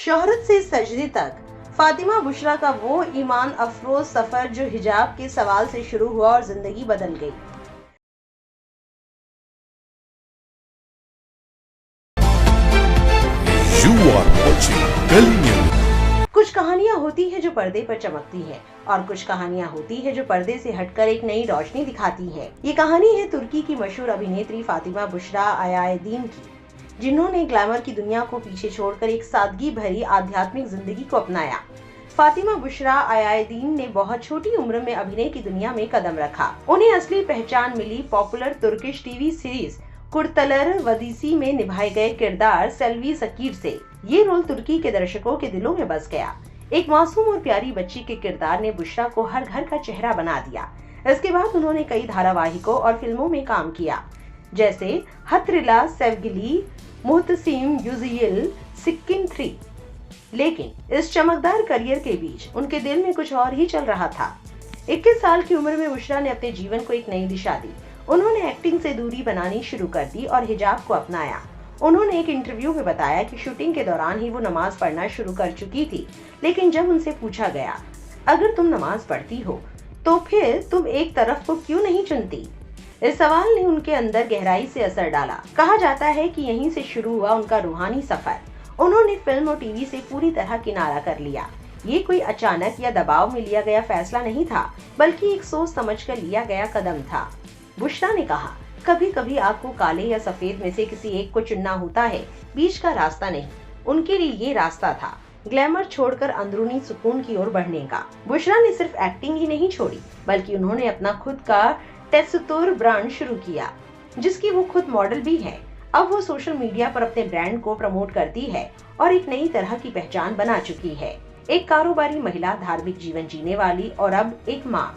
शोहरत से सजदे तक फातिमा बुशरा का वो ईमान अफरोज सफर जो हिजाब के सवाल से शुरू हुआ और जिंदगी बदल गई। कुछ कहानियां होती है जो पर्दे पर चमकती है और कुछ कहानियां होती है जो पर्दे से हटकर एक नई रोशनी दिखाती है। ये कहानी है तुर्की की मशहूर अभिनेत्री फातिमा बुशरा आयाएदीन की, जिन्होंने ग्लैमर की दुनिया को पीछे छोड़कर एक सादगी भरी आध्यात्मिक जिंदगी को अपनाया। फातिमा बुशरा आयाएदीन ने बहुत छोटी उम्र में अभिनय की दुनिया में कदम रखा। उन्हें असली पहचान मिली पॉपुलर तुर्किश टीवी सीरीज कुर्टलर वदीसी में निभाए गए किरदार सेल्वी सकीर से। ये रोल तुर्की के दर्शकों के दिलों में बस गया। एक मासूम और प्यारी बच्ची के किरदार ने बुशरा को हर घर का चेहरा बना दिया। इसके बाद उन्होंने कई धारावाहिकों और फिल्मों में काम किया, जैसे हथरिला सेवगिली, मुहतसिम युजियल, सिक्किन 3। लेकिन इस चमकदार करियर के बीच उनके दिल में कुछ और ही चल रहा था। 21 साल की उम्र में बुशरा ने अपने जीवन को एक नई दिशा दी। उन्होंने एक्टिंग से दूरी बनानी शुरू कर दी और हिजाब को अपनाया। उन्होंने एक इंटरव्यू में बताया कि शूटिंग के दौरान ही वो नमाज पढ़ना शुरू कर चुकी थी, लेकिन जब उनसे पूछा गया, अगर तुम नमाज पढ़ती हो तो फिर तुम एक तरफ को क्यों नहीं चुनती? इस सवाल ने उनके अंदर गहराई से असर डाला। कहा जाता है कि यहीं से शुरू हुआ उनका रूहानी सफर। उन्होंने फिल्म और टीवी से पूरी तरह किनारा कर लिया। ये कोई अचानक या दबाव में लिया गया फैसला नहीं था, बल्कि एक सोच समझकर लिया गया कदम था। बुशरा ने कहा, कभी कभी आपको काले या सफेद में से किसी एक को चुनना होता है, बीच का रास्ता नहीं। उनके लिए ये रास्ता था ग्लैमर छोड़कर अंदरूनी सुकून की ओर बढ़ने का। बुशरा ने सिर्फ एक्टिंग ही नहीं छोड़ी, बल्कि उन्होंने अपना खुद का टेस्टुर ब्रांड शुरू किया, जिसकी वो खुद मॉडल भी है। अब वो सोशल मीडिया पर अपने ब्रांड को प्रमोट करती है और एक नई तरह की पहचान बना चुकी है। एक कारोबारी महिला, धार्मिक जीवन जीने वाली और अब एक माँ।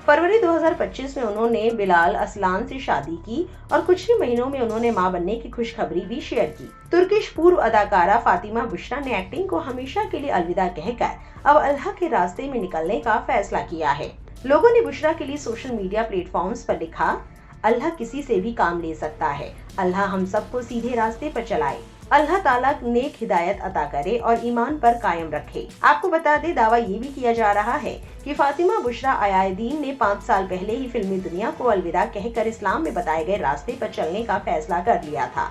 फरवरी 2025 में उन्होंने बिलाल असलान से शादी की और कुछ ही महीनों में उन्होंने मां बनने की खुशखबरी भी शेयर की। तुर्किश पूर्व अदाकारा फातिमा बुशरा ने एक्टिंग को हमेशा के लिए अलविदा कहकर अब अल्लाह के रास्ते में निकलने का फैसला किया है। लोगों ने बुशरा के लिए सोशल मीडिया प्लेटफॉर्म्स पर लिखा, अल्लाह किसी से भी काम ले सकता है, अल्लाह हम सबको सीधे रास्ते पर चलाए, अल्लाह ताला नेक हिदायत अता करे और ईमान पर कायम रखे। आपको बता दे, दावा ये भी किया जा रहा है कि फातिमा बुशरा आयाएदीन ने 5 साल पहले ही फिल्मी दुनिया को अलविदा कहकर इस्लाम में बताए गए रास्ते पर चलने का फैसला कर लिया था,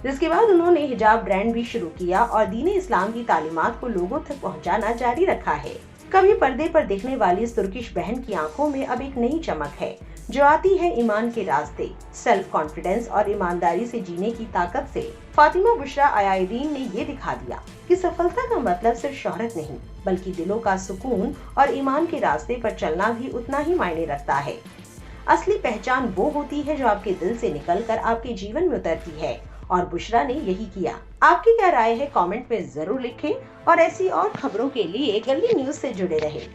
जिसके बाद उन्होंने हिजाब ब्रांड भी शुरू किया और दीन इस्लाम की तालीमात को लोगों तक पहुँचाना जारी रखा है। कभी पर्दे पर दिखने वाली इस तुर्किश बहन की आंखों में अब एक नई चमक है, जो आती है ईमान के रास्ते, सेल्फ कॉन्फिडेंस और ईमानदारी से जीने की ताकत से। फातिमा बुशरा आयाएदीन ने ये दिखा दिया कि सफलता का मतलब सिर्फ शोहरत नहीं, बल्कि दिलों का सुकून और ईमान के रास्ते पर चलना भी उतना ही मायने रखता है। असली पहचान वो होती है जो आपके दिल से निकलकर आपके जीवन में उतरती है, और बुशरा ने यही किया। आपकी क्या राय है, कमेंट में जरूर लिखें और ऐसी और खबरों के लिए गली न्यूज से जुड़े रहें।